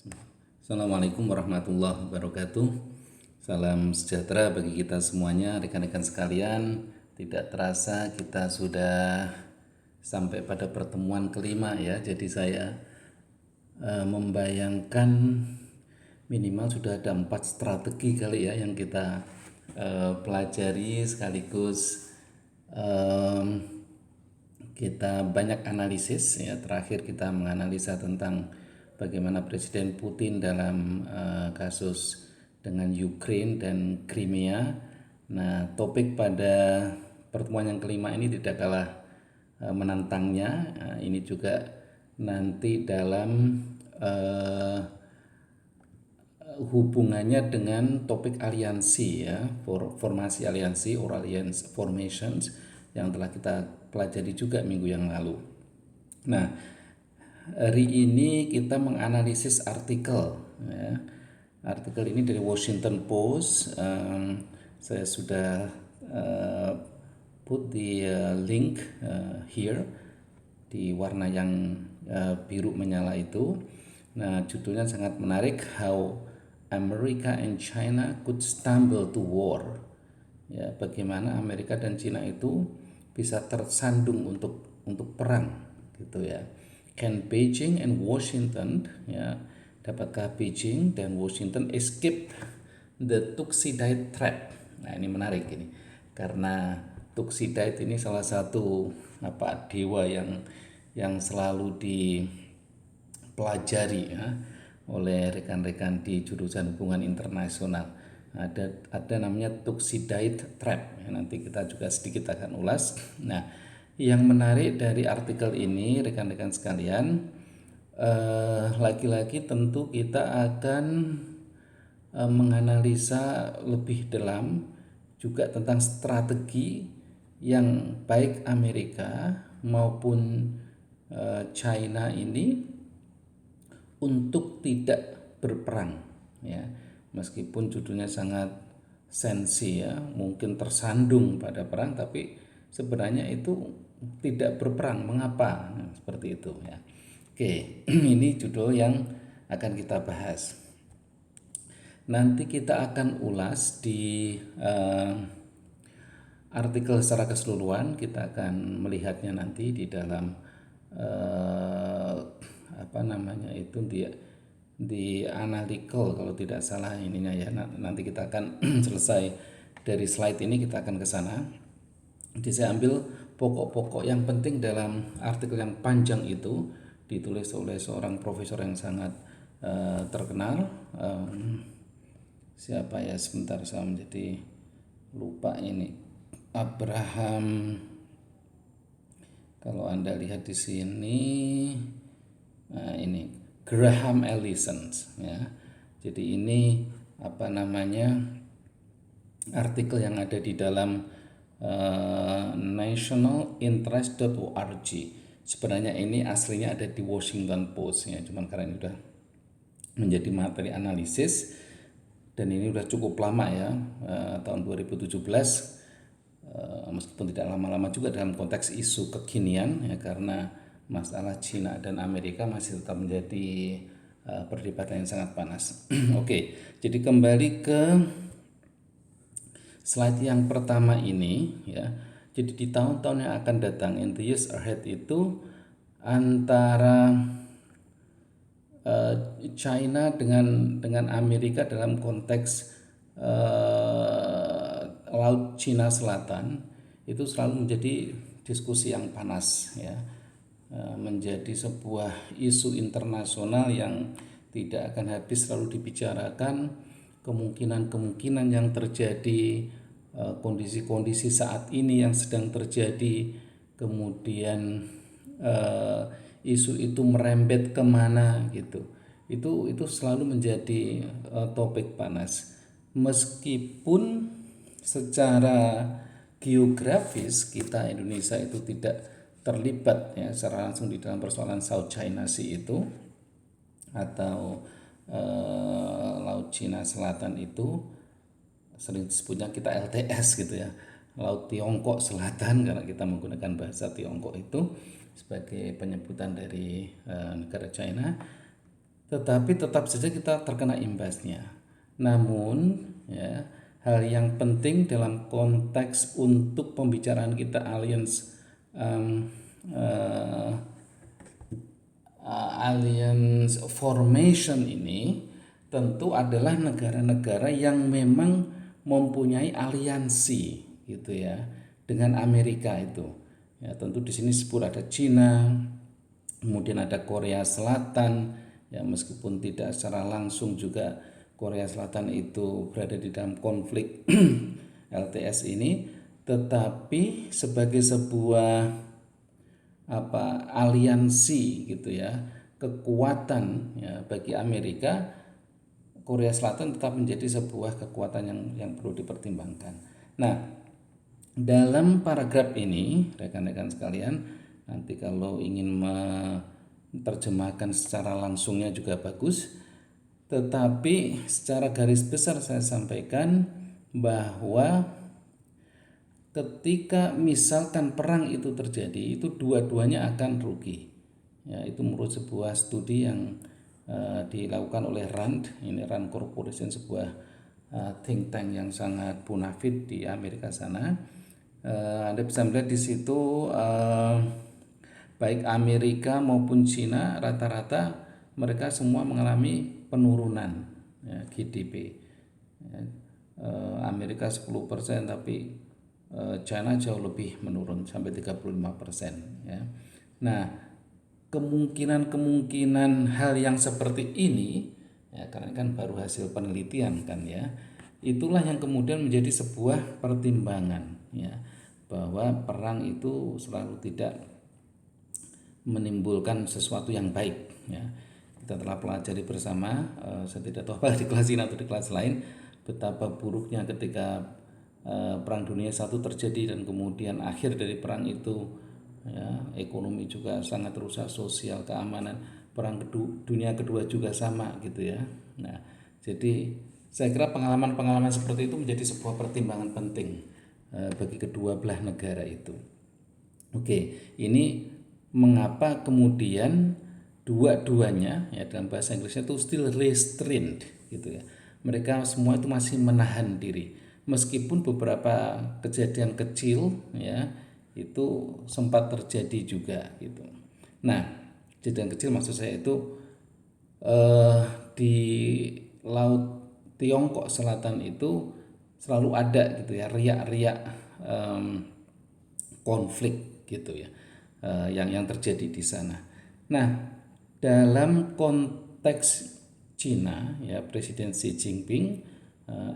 Assalamualaikum warahmatullahi wabarakatuh. Salam sejahtera bagi kita semuanya, rekan-rekan sekalian. Tidak terasa kita sudah sampai pada pertemuan kelima ya. Jadi saya membayangkan minimal sudah ada 4 strategi kali ya yang kita pelajari, sekaligus kita banyak analisis ya. Terakhir kita menganalisa tentang bagaimana Presiden Putin dalam kasus dengan Ukraine dan Crimea. Nah, topik pada pertemuan yang kelima ini tidak kalah menantangnya. Ini juga nanti dalam eh, hubungannya dengan topik aliansi ya, formasi aliansi or alliance formations yang telah kita pelajari juga minggu yang lalu. Nah, hari ini kita menganalisis artikel ya. Artikel ini dari Washington Post. Saya sudah put the link here di warna yang biru menyala itu. Nah, judulnya sangat menarik, How America and China Could Stumble to War. Ya, bagaimana Amerika dan China itu bisa tersandung untuk perang gitu ya. Can Beijing and Washington, ya, dapatkah Beijing dan Washington escape the Thucydide trap? Nah, ini menarik ini. Karena Thucydide ini salah satu dewa yang selalu dipelajari ya, oleh rekan-rekan di jurusan hubungan internasional. Ada namanya Thucydide trap. Ya, nanti kita juga sedikit akan ulas. Nah, yang menarik dari artikel ini rekan-rekan sekalian, lagi-lagi tentu kita akan menganalisa lebih dalam juga tentang strategi yang baik Amerika maupun China ini untuk tidak berperang ya. Meskipun judulnya sangat sensi ya, mungkin tersandung pada perang, tapi sebenarnya itu tidak berperang. Mengapa? Nah, seperti itu ya. Oke, ini judul yang akan kita bahas. Nanti kita akan ulas di artikel secara keseluruhan. Kita akan melihatnya nanti di dalam di analytical kalau tidak salah ininya ya. Nanti kita akan selesai dari slide ini, kita akan ke sana. Jadi saya ambil pokok-pokok yang penting dalam artikel yang panjang itu, ditulis oleh seorang profesor yang sangat terkenal. Siapa ya, sebentar saya menjadi lupa ini. Abraham, kalau Anda lihat di sini, nah ini Graham Allison ya. Jadi ini artikel yang ada di dalam nationalinterest.org. Sebenarnya ini aslinya ada di Washington Post ya, cuman karena ini sudah menjadi materi analisis dan ini sudah cukup lama ya, tahun 2017, meskipun tidak lama-lama juga dalam konteks isu kekinian ya, karena masalah China dan Amerika masih tetap menjadi perdebatan yang sangat panas. Oke, jadi kembali ke slide yang pertama ini ya. Jadi di tahun-tahun yang akan datang, in the years ahead itu, antara China dengan Amerika dalam konteks Laut Cina Selatan itu selalu menjadi diskusi yang panas ya, menjadi sebuah isu internasional yang tidak akan habis selalu dibicarakan. Kemungkinan-kemungkinan yang terjadi, kondisi-kondisi saat ini yang sedang terjadi, kemudian isu itu merembet kemana gitu, itu selalu menjadi topik panas. Meskipun secara geografis kita Indonesia itu tidak terlibat ya secara langsung di dalam persoalan South China Sea itu atau Laut Cina Selatan itu, sering disebutnya kita LTS gitu ya, Laut Tiongkok Selatan, karena kita menggunakan bahasa Tiongkok itu sebagai penyebutan dari negara China. tetapi tetap saja kita terkena imbasnya. Namun ya, hal yang penting dalam konteks untuk pembicaraan kita um, uh, alliance formation ini tentu adalah negara-negara yang memang mempunyai aliansi gitu ya dengan Amerika itu. Ya, tentu di sini sebut ada Cina, kemudian ada Korea Selatan, ya meskipun tidak secara langsung juga Korea Selatan itu berada di dalam konflik LTS ini, tetapi sebagai sebuah aliansi gitu ya, kekuatan ya bagi Amerika, Korea Selatan tetap menjadi sebuah kekuatan yang perlu dipertimbangkan. Nah, dalam paragraf ini rekan-rekan sekalian, nanti kalau ingin menerjemahkan secara langsungnya juga bagus, tetapi secara garis besar saya sampaikan bahwa ketika misalkan perang itu terjadi, itu dua-duanya akan rugi. Ya, itu menurut sebuah studi yang dilakukan oleh RAND, ini RAND Corporation, sebuah think tank yang sangat bonafit di Amerika sana. Anda bisa melihat di situ baik Amerika maupun Cina rata-rata mereka semua mengalami penurunan ya, GDP. Ya, Amerika 10% tapi China jauh lebih menurun sampai 35% ya. Nah, kemungkinan hal yang seperti ini ya, karena kan baru hasil penelitian kan ya, itulah yang kemudian menjadi sebuah pertimbangan ya, bahwa perang itu selalu tidak menimbulkan sesuatu yang baik ya. Kita telah pelajari bersama, saya tidak tahu apa di kelas ini atau di kelas lain, betapa buruknya ketika Perang Dunia I terjadi dan kemudian akhir dari perang itu ya, ekonomi juga sangat rusak, sosial, keamanan. Perang Dunia Kedua juga sama gitu ya. Nah, jadi saya kira pengalaman-pengalaman seperti itu menjadi sebuah pertimbangan penting bagi kedua belah negara itu. Oke, ini mengapa kemudian dua-duanya ya dalam bahasa Inggrisnya itu still restrained gitu ya. Mereka semua itu masih menahan diri meskipun beberapa kejadian kecil ya itu sempat terjadi juga gitu. Nah, kejadian kecil maksud saya itu di Laut Tiongkok Selatan itu selalu ada gitu ya riak-riak konflik gitu ya yang terjadi di sana. Nah, dalam konteks Cina ya Presiden Xi Jinping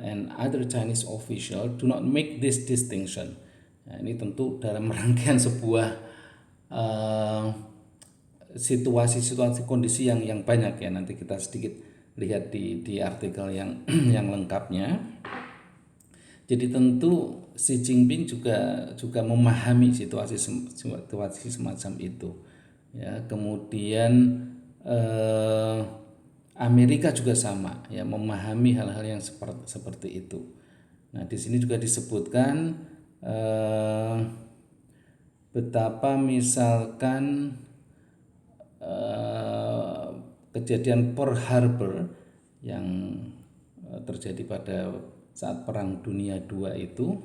and other Chinese official do not make this distinction. Nah, ini tentu dalam rangkaian sebuah situasi-situasi kondisi yang banyak ya, nanti kita sedikit lihat di artikel yang yang lengkapnya. Jadi tentu Xi Jinping juga memahami situasi semacam itu. Ya, kemudian Amerika juga sama, ya memahami hal-hal yang seperti itu. Nah, di sini juga disebutkan betapa misalkan kejadian Pearl Harbor yang terjadi pada saat Perang Dunia II itu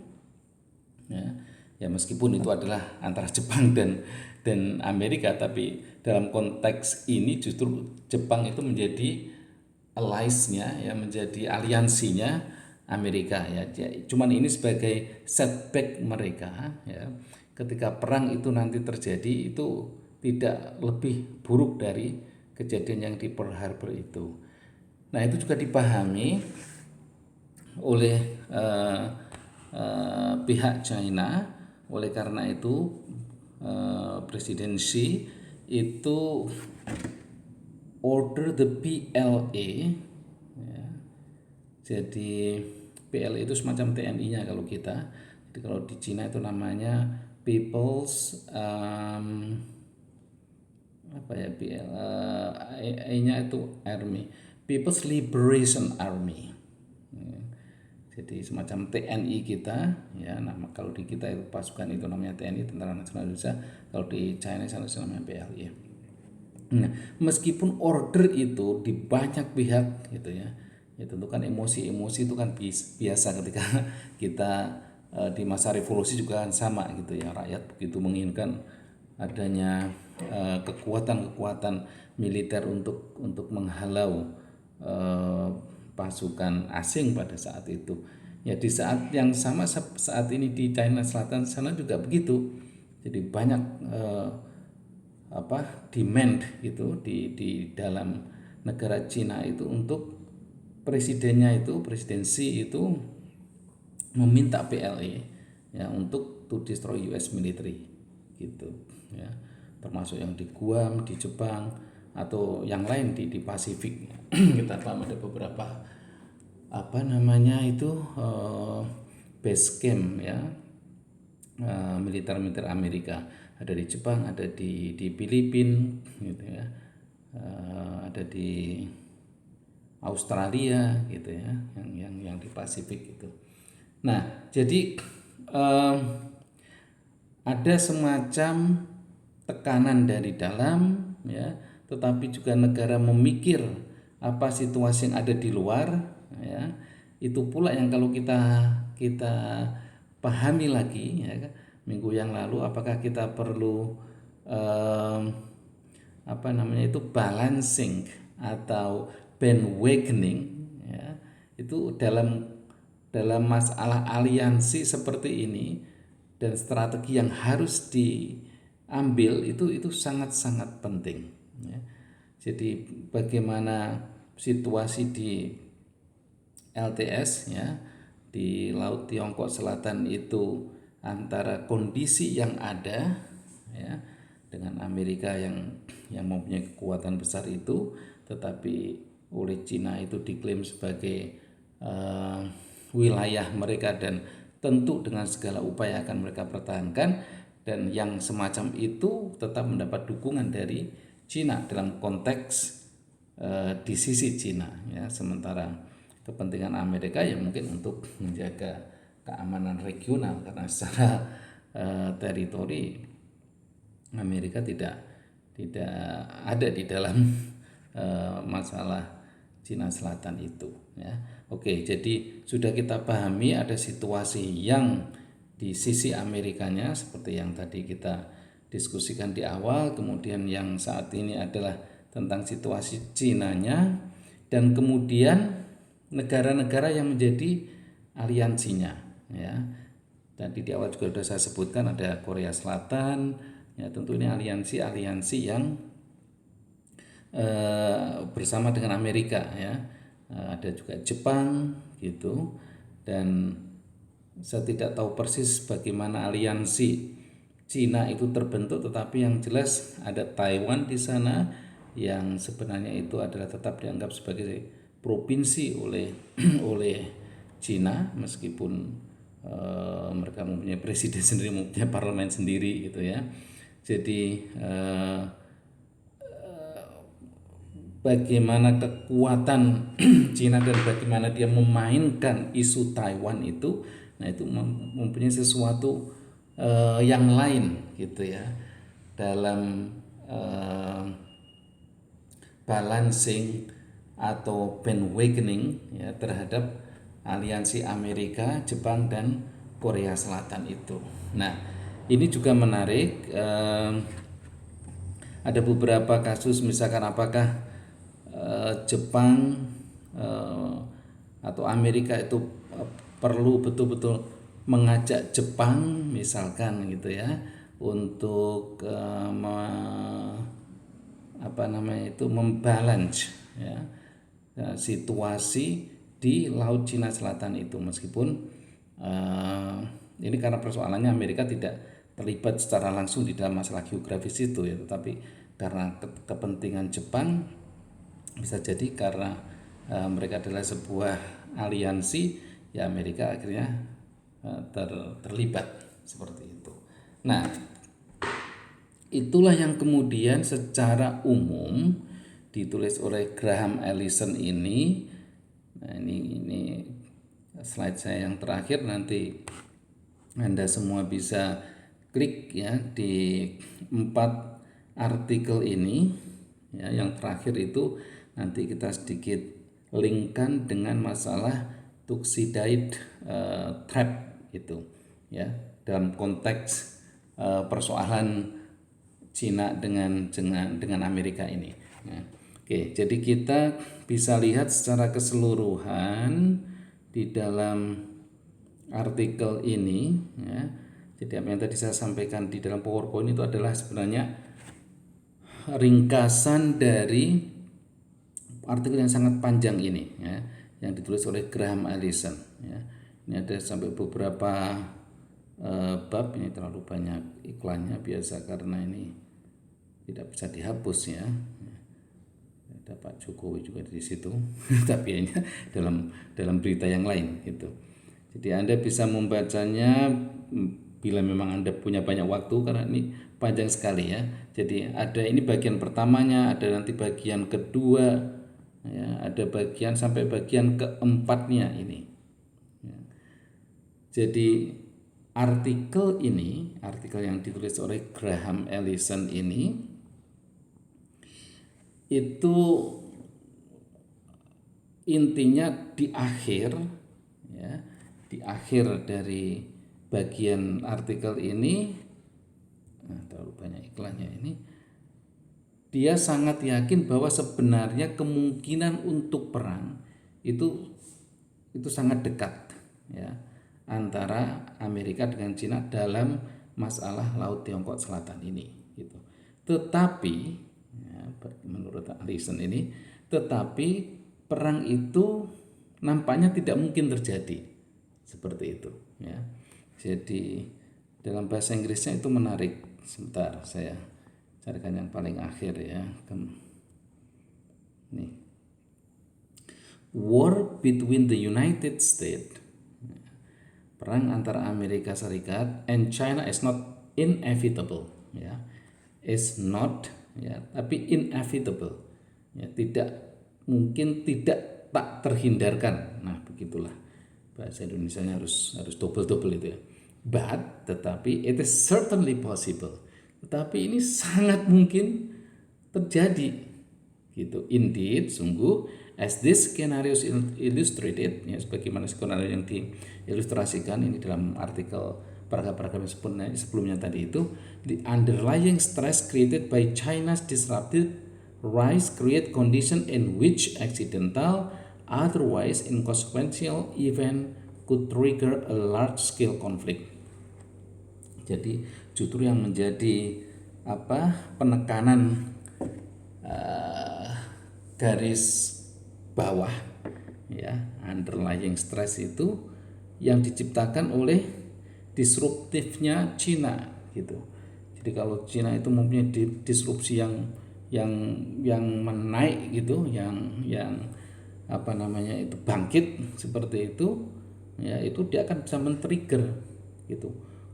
ya meskipun itu adalah antara Jepang dan Amerika, tapi dalam konteks ini justru Jepang itu menjadi allies-nya ya, menjadi aliansinya Amerika ya. Cuman ini sebagai setback mereka ya. Ketika perang itu nanti terjadi itu tidak lebih buruk dari kejadian yang di Pearl Harbor itu. Nah, itu juga dipahami oleh pihak China. Oleh karena itu Presiden Xi itu order the PLA ya. Jadi PLA itu semacam TNI-nya kalau kita. Jadi kalau di Cina itu namanya People's E-nya itu Army, People's Liberation Army. Jadi semacam TNI kita ya, nama kalau di kita itu pasukan itu namanya TNI, Tentara Nasional Indonesia. Kalau di China itu namanya PLA. Nah, meskipun order itu di banyak pihak gitu ya tentu kan emosi-emosi itu kan biasa ketika kita di masa revolusi juga kan sama gitu ya, rakyat begitu menginginkan adanya kekuatan-kekuatan militer untuk menghalau eh, pasukan asing pada saat itu. Ya di saat yang sama saat ini di China Selatan sana juga begitu. Jadi banyak demand gitu di dalam negara Cina itu untuk presidensi itu meminta PLA ya untuk to destroy US military gitu ya, termasuk yang di Guam di Jepang atau yang lain di Pasifik. Kita paham ada beberapa base camp ya, militer-militer Amerika ada di Jepang, ada di Filipina gitu ya, ada di Australia gitu ya, yang di Pasifik itu. Nah, jadi eh, ada semacam tekanan dari dalam ya, tetapi juga negara memikir apa situasi yang ada di luar ya. Itu pula yang kalau kita kita pahami lagi ya, minggu yang lalu apakah kita perlu eh, balancing atau bandwagoning ya, itu dalam dalam masalah aliansi seperti ini dan strategi yang harus diambil itu sangat-sangat penting ya. Jadi bagaimana situasi di LTS ya, di Laut Tiongkok Selatan itu antara kondisi yang ada ya dengan Amerika yang mempunyai kekuatan besar itu, tetapi oleh Cina itu diklaim sebagai wilayah mereka dan tentu dengan segala upaya akan mereka pertahankan, dan yang semacam itu tetap mendapat dukungan dari Cina dalam konteks di sisi Cina ya, sementara kepentingan Amerika ya mungkin untuk menjaga keamanan regional karena secara teritori Amerika tidak ada di dalam masalah Cina Selatan itu ya. Oke, jadi sudah kita pahami ada situasi yang di sisi Amerikanya seperti yang tadi kita diskusikan di awal, kemudian yang saat ini adalah tentang situasi Cinanya, dan kemudian negara-negara yang menjadi aliansinya ya. Tadi di awal juga sudah saya sebutkan ada Korea Selatan ya, tentu ini aliansi yang bersama dengan Amerika ya. Ada juga Jepang gitu, dan saya tidak tahu persis bagaimana aliansi Cina itu terbentuk, tetapi yang jelas ada Taiwan di sana yang sebenarnya itu adalah tetap dianggap sebagai provinsi oleh oleh Cina meskipun mereka mempunyai presiden sendiri, mempunyai parlemen sendiri gitu ya. Jadi bagaimana kekuatan Cina dan bagaimana dia memainkan isu Taiwan itu, nah itu mempunyai sesuatu yang lain gitu ya dalam balancing atau bandwagoning ya terhadap aliansi Amerika, Jepang dan Korea Selatan itu. Nah, ini juga menarik. Ada beberapa kasus misalkan apakah Jepang atau Amerika itu perlu betul-betul mengajak Jepang misalkan gitu ya untuk membalance ya, situasi di Laut Cina Selatan itu, meskipun ini karena persoalannya Amerika tidak terlibat secara langsung di dalam masalah geografis itu ya, tetapi karena kepentingan Jepang, bisa jadi karena mereka adalah sebuah aliansi ya, Amerika akhirnya terlibat seperti itu. Nah, itulah yang kemudian secara umum ditulis oleh Graham Allison ini. Nah, ini slide saya yang terakhir, nanti Anda semua bisa klik ya di 4 artikel ini Ya, yang terakhir itu nanti kita sedikit linkkan dengan masalah Thucydides trap itu, ya, dalam konteks persoalan Cina dengan Amerika ini. Nah, oke, jadi kita bisa lihat secara keseluruhan di dalam artikel ini, ya. Jadi apa yang tadi saya sampaikan di dalam PowerPoint itu adalah sebenarnya ringkasan dari artikel yang sangat panjang ini, ya, yang ditulis oleh Graham Allison, ya. Ini ada sampai beberapa bab. Ini terlalu banyak iklannya biasa karena ini tidak bisa dihapus, ya. Ada Pak Jokowi juga di situ, tapi ini dalam berita yang lain itu. Jadi Anda bisa membacanya bila memang Anda punya banyak waktu, karena ini panjang sekali, ya. Jadi ada ini bagian pertamanya, ada nanti bagian kedua, ya, ada bagian sampai bagian keempatnya ini. Ya. Jadi artikel yang ditulis oleh Graham Allison ini itu intinya di akhir, ya, di akhir dari bagian artikel ini, terlalu banyak iklannya ini, dia sangat yakin bahwa sebenarnya kemungkinan untuk perang itu sangat dekat, ya, antara Amerika dengan Cina dalam masalah Laut Tiongkok Selatan ini, gitu. Tetapi ya, menurut Allison ini, tetapi perang itu nampaknya tidak mungkin terjadi seperti itu, ya. Jadi dalam bahasa Inggrisnya itu menarik. Sebentar, saya carikan yang paling akhir, ya. Nih. War between the United States, perang antara Amerika Serikat and China is not inevitable, ya. Is not, ya, tapi inevitable, ya, tidak mungkin, tidak tak terhindarkan. Nah, begitulah bahasa Indonesianya harus double itu, ya. But, tetapi it is certainly possible. Tetapi ini sangat mungkin terjadi, gitu. Indeed, sungguh, as this scenarios illustrated, ya, sebagaimana skenario yang diilustrasikan ini dalam artikel paragraf-paragraf sebelumnya tadi itu, the underlying stress created by China's disrupted rise create condition in which accidental, otherwise inconsequential event could trigger a large scale conflict. Jadi justru yang menjadi penekanan garis bawah, ya, underlying stress itu yang diciptakan oleh disruptifnya Cina, gitu. Jadi kalau Cina itu mempunyai disrupsi yang menaik, gitu, yang itu bangkit seperti itu, ya, itu dia akan bisa men-trigger, gitu,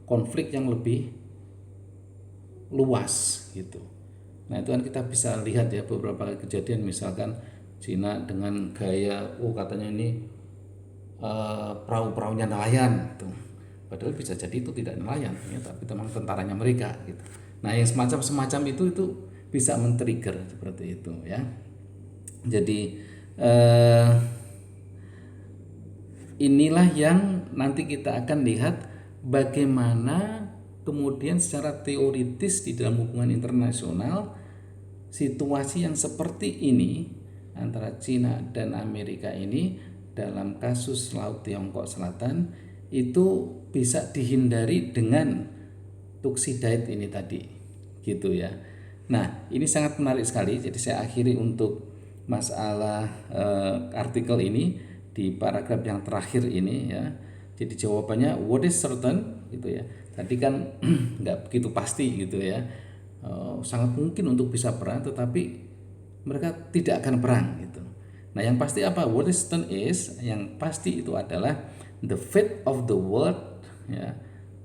konflik yang lebih luas, gitu. Nah, itu kan kita bisa lihat, ya, beberapa kejadian, misalkan Cina dengan gaya katanya ini perahu-perahunya nelayan, gitu. Padahal bisa jadi itu tidak nelayan, ya, tapi memang tentaranya mereka, gitu. Nah, yang semacam itu bisa men-trigger seperti itu, ya. Jadi inilah yang nanti kita akan lihat bagaimana kemudian secara teoritis di dalam hubungan internasional situasi yang seperti ini antara Cina dan Amerika ini dalam kasus Laut Tiongkok Selatan itu bisa dihindari dengan Thucydides ini tadi, gitu, ya. Nah, ini sangat menarik sekali. Jadi saya akhiri untuk masalah artikel ini di paragraf yang terakhir ini, ya. Jadi jawabannya what is certain, gitu, ya. Tadi kan nggak begitu pasti, gitu, ya. Sangat mungkin untuk bisa perang, tetapi mereka tidak akan perang, gitu. Nah, yang pasti apa? What is certain is, yang pasti itu adalah the fate of the world, ya,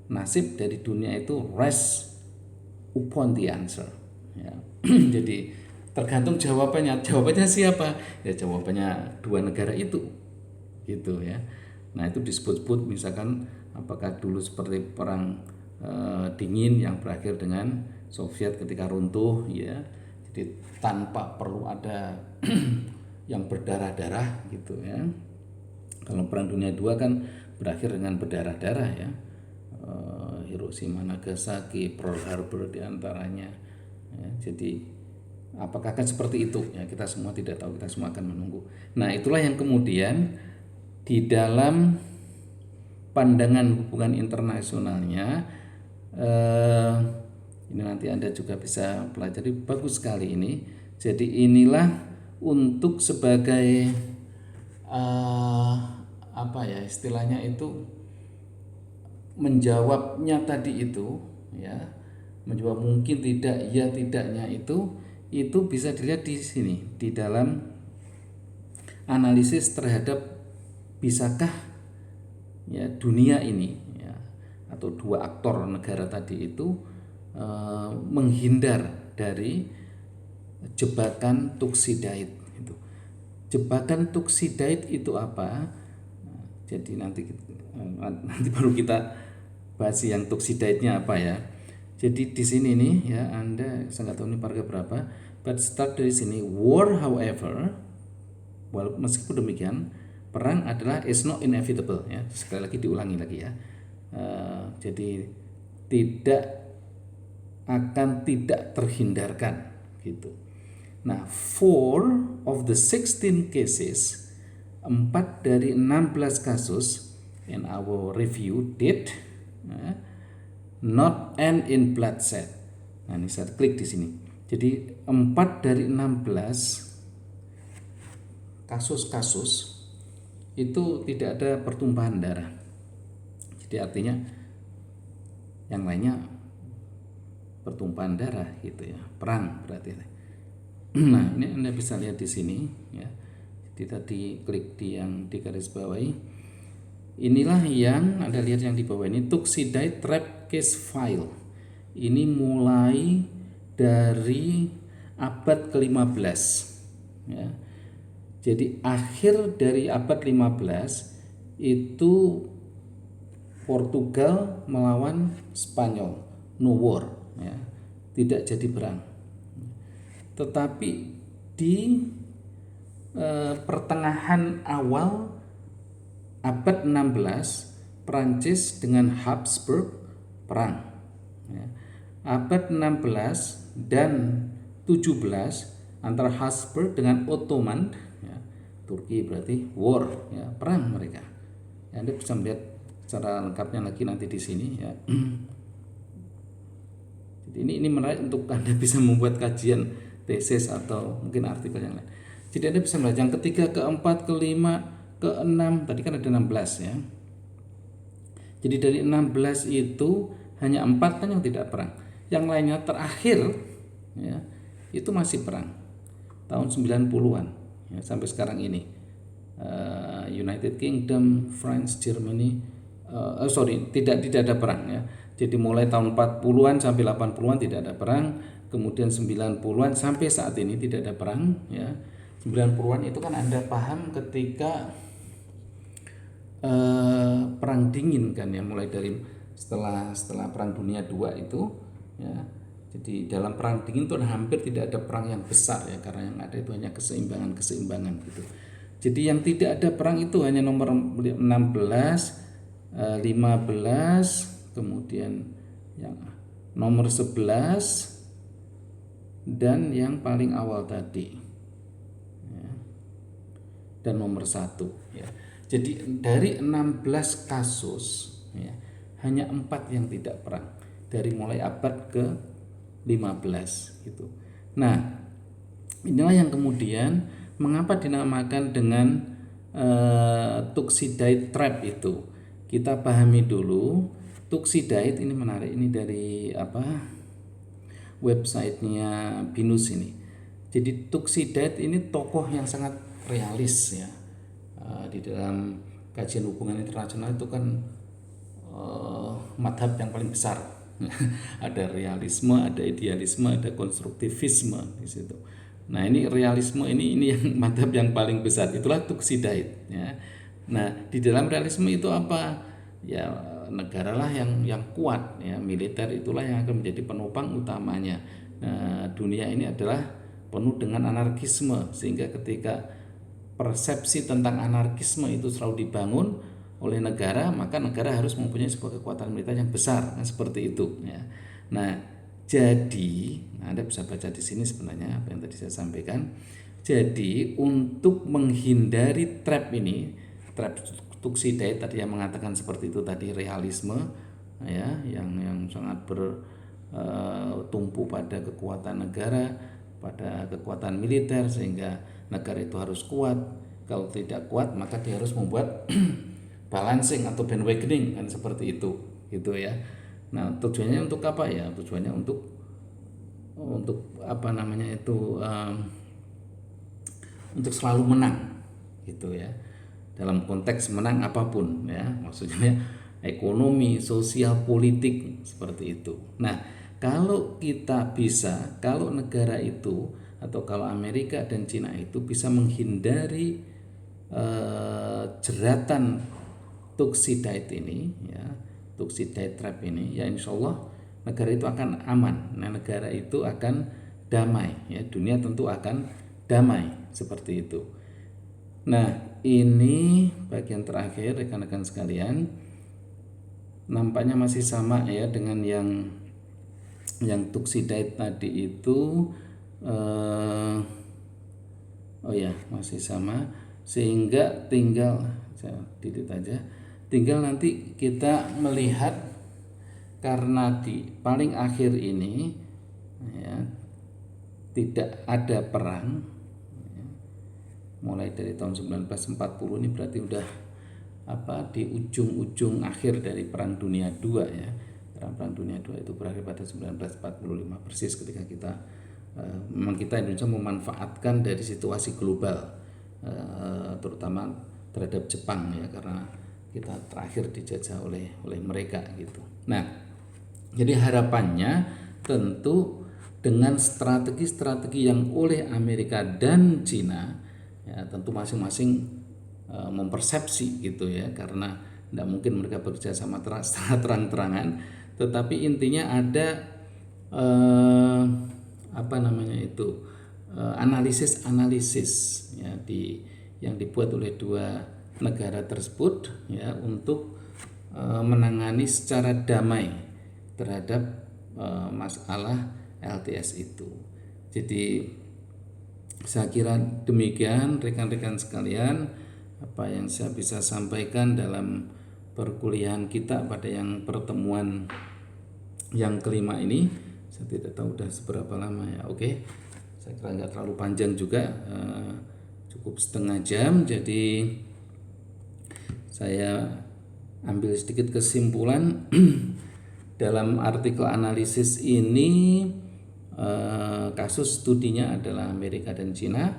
nasib dari dunia itu rests upon the answer, ya. Jadi tergantung jawabannya siapa, ya, jawabannya dua negara itu, gitu, ya. Nah, itu disebut-sebut misalkan apakah dulu seperti perang dingin yang berakhir dengan Soviet ketika runtuh, ya, Jadi tanpa perlu ada yang berdarah-darah gitu ya. Kalau Perang Dunia II kan berakhir dengan berdarah-darah ya. Hiroshima, Nagasaki, Pearl Harbor diantaranya. Ya, jadi apakah akan seperti itu? Ya, kita semua tidak tahu, kita semua akan menunggu. Nah, itulah yang kemudian di dalam pandangan hubungan internasionalnya, ini nanti Anda juga bisa pelajari, bagus sekali ini. Jadi inilah untuk sebagai apa ya istilahnya itu, menjawabnya tadi itu ya, menjawab mungkin tidak, ya tidaknya itu bisa dilihat di sini di dalam analisis terhadap bisakah ya dunia ini ya, atau dua aktor negara tadi itu menghindar dari jebakan Thucydides itu. Jebakan Thucydides itu apa? Jadi nanti baru kita bahas yang Thucydides-nya apa ya. Jadi di sini nih ya, Anda saya nggak tahu ini paragraf berapa, but start dari sini. War, however, meskipun demikian, perang adalah is not inevitable ya. Sekali lagi diulangi lagi ya. Jadi tidak terhindarkan gitu. Nah, 4 of the 16 cases, 4 dari 16 kasus in our review did not end in bloodshed. Nah, ini saya klik di sini. Jadi 4 dari 16 kasus-kasus itu tidak ada pertumpahan darah. Jadi artinya yang lainnya pertumpahan darah gitu ya, perang berarti. Nah, ini Anda bisa lihat di sini ya. Jadi tadi klik di yang di garis bawahi. Inilah yang Anda lihat yang di bawah ini, Thucydides trap case file. Ini mulai dari abad ke-15 ya. Jadi akhir dari abad 15 itu Portugal melawan Spanyol, no war ya, tidak jadi perang. Tetapi di pertengahan awal abad 16 Prancis dengan Habsburg perang ya. Abad 16 dan 17 antara Habsburg dengan Ottoman ya, Turki berarti war ya, perang mereka ya. Anda bisa melihat secara lengkapnya lagi nanti di sini ya. Jadi ini menarik untuk Anda bisa membuat kajian tesis atau mungkin artikel yang lain. Jadi Anda bisa melihat yang ketiga, keempat, kelima, keenam, tadi kan ada 16 ya. Jadi dari 16 itu hanya 4 kan yang tidak perang. Yang lainnya terakhir ya, itu masih perang. Tahun 90-an ya, sampai sekarang ini. United Kingdom, France, Germany, tidak ada perang ya. Jadi mulai tahun 40-an sampai 80-an tidak ada perang, kemudian 90-an sampai saat ini tidak ada perang ya. 90-an itu kan Anda paham ketika perang dingin kan ya, mulai dari setelah Perang Dunia II itu ya. Jadi dalam perang dingin itu hampir tidak ada perang yang besar ya, karena yang ada itu hanya keseimbangan gitu. Jadi yang tidak ada perang itu hanya nomor 16, 15, kemudian yang nomor 11 dan yang paling awal tadi ya, dan nomor 1 ya. Jadi dari 16 kasus ya, hanya 4 yang tidak perang dari mulai abad ke-15 gitu. Nah, inilah yang kemudian mengapa dinamakan dengan Thucydides trap itu. Kita pahami dulu Thucydides ini menarik, ini dari websitenya Binus ini. Jadi Thucydides ini tokoh yang sangat realis ya. Di dalam kajian hubungan internasional itu kan madhab yang paling besar. Ada realisme, ada idealisme, ada konstruktivisme di situ. Nah, ini realisme ini yang madhab yang paling besar, itulah Thucydides ya. Nah, di dalam realisme itu apa? Ya, negaralah yang kuat ya, militer itulah yang akan menjadi penopang utamanya. Nah, dunia ini adalah penuh dengan anarkisme, sehingga ketika persepsi tentang anarkisme itu selalu dibangun oleh negara, maka negara harus mempunyai sebuah kekuatan militer yang besar, nah, seperti itu ya. Nah, jadi Anda bisa baca di sini sebenarnya apa yang tadi saya sampaikan. Jadi untuk menghindari trap ini, trap Thucydides tadi yang mengatakan seperti itu tadi, realisme ya, yang sangat bertumpu pada kekuatan negara, pada kekuatan militer, sehingga negara itu harus kuat. Kalau tidak kuat maka dia harus membuat balancing atau bandwagoning, kan seperti itu gitu ya. Nah, tujuannya untuk apa ya? Tujuannya untuk apa namanya itu, untuk selalu menang gitu ya. Dalam konteks menang apapun ya, maksudnya ekonomi, sosial, politik, seperti itu. Nah, kalau kita bisa, kalau negara itu atau kalau Amerika dan Cina itu bisa menghindari jeratan Thucydides ini ya, Thucydides trap ini ya, insya Allah negara itu akan aman. Nah, negara itu akan damai ya, dunia tentu akan damai, seperti itu. Nah, ini bagian terakhir rekan-rekan sekalian, nampaknya masih sama ya dengan yang Thucydides tadi itu. Oh ya, masih sama, sehingga tinggal saya delete aja. Tinggal nanti kita melihat, karena di paling akhir ini ya, tidak ada perang ya, mulai dari tahun 1940, ini berarti udah di ujung-ujung akhir dari Perang Dunia II ya. Perang Dunia II itu berakhir pada 1945 persis, ketika memang kita Indonesia memanfaatkan dari situasi global, terutama terhadap Jepang ya, karena kita terakhir dijajah oleh mereka gitu. Nah, jadi harapannya tentu dengan strategi-strategi yang oleh Amerika dan Cina ya, tentu masing-masing mempersepsi gitu ya, karena tidak mungkin mereka bekerja sama secara terang-terangan, tetapi intinya ada analisis ya, yang dibuat oleh dua negara tersebut ya, untuk menangani secara damai terhadap masalah LTS itu. Jadi saya kira demikian rekan-rekan sekalian apa yang saya bisa sampaikan dalam perkuliahan kita pada yang pertemuan yang kelima ini. Saya tidak tahu udah seberapa lama ya. Oke, saya kira nggak terlalu panjang juga, cukup setengah jam. Jadi saya ambil sedikit kesimpulan dalam artikel analisis ini. Kasus studinya adalah Amerika dan Cina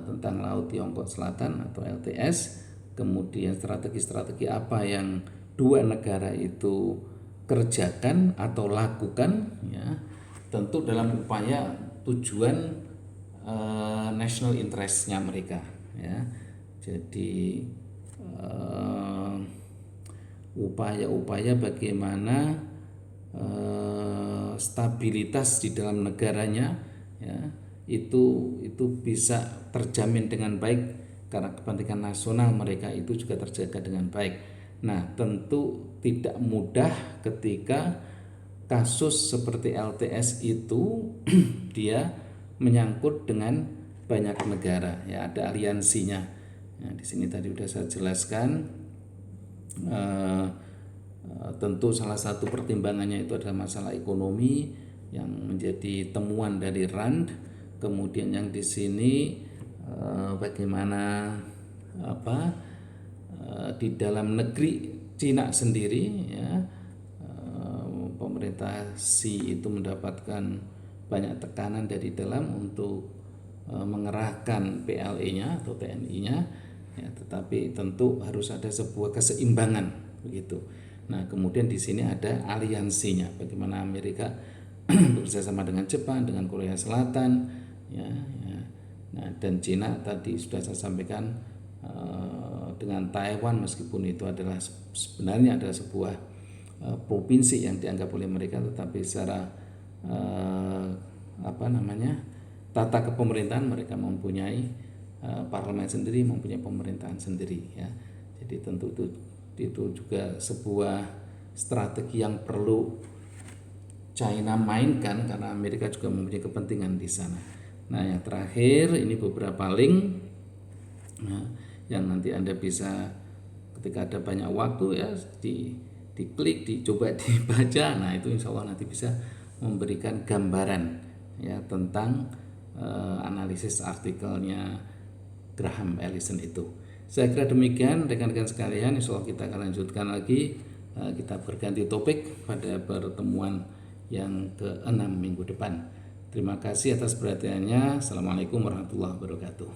tentang Laut Tiongkok Selatan atau LTS. Kemudian strategi-strategi apa yang dua negara itu kerjakan atau lakukan ya, tentu dalam upaya tujuan national interest-nya mereka ya. Jadi upaya-upaya bagaimana stabilitas di dalam negaranya ya, itu bisa terjamin dengan baik, karena kepentingan nasional mereka itu juga terjaga dengan baik. Nah, tentu tidak mudah ketika kasus seperti LTS itu dia menyangkut dengan banyak negara ya, ada aliansinya. Nah, di sini tadi sudah saya jelaskan. Tentu salah satu pertimbangannya itu adalah masalah ekonomi yang menjadi temuan dari RAND. Kemudian yang di sini bagaimana di dalam negeri Cina sendiri ya, pemerintah Xi itu mendapatkan banyak tekanan dari dalam untuk mengerahkan PLE-nya atau TNI-nya ya, tetapi tentu harus ada sebuah keseimbangan begitu. Nah, kemudian di sini ada aliansinya, bagaimana Amerika bekerjasama dengan Jepang, dengan Korea Selatan, ya. Nah, dan Cina tadi sudah saya sampaikan dengan Taiwan, meskipun itu adalah sebenarnya adalah sebuah provinsi yang dianggap oleh mereka, tetapi secara tata kepemerintahan mereka mempunyai parlemen sendiri, mempunyai pemerintahan sendiri ya. Jadi tentu itu juga sebuah strategi yang perlu China mainkan karena Amerika juga mempunyai kepentingan di sana. Nah, yang terakhir ini beberapa link yang nanti Anda bisa ketika ada banyak waktu ya diklik, dicoba dibaca. Nah, itu insya Allah nanti bisa memberikan gambaran ya tentang analisis artikelnya Graham Allison itu. Saya kira demikian rekan-rekan sekalian. Insya Allah kita akan lanjutkan lagi, kita berganti topik pada pertemuan yang ke-6 minggu depan. Terima kasih atas perhatiannya. Assalamualaikum warahmatullahi wabarakatuh.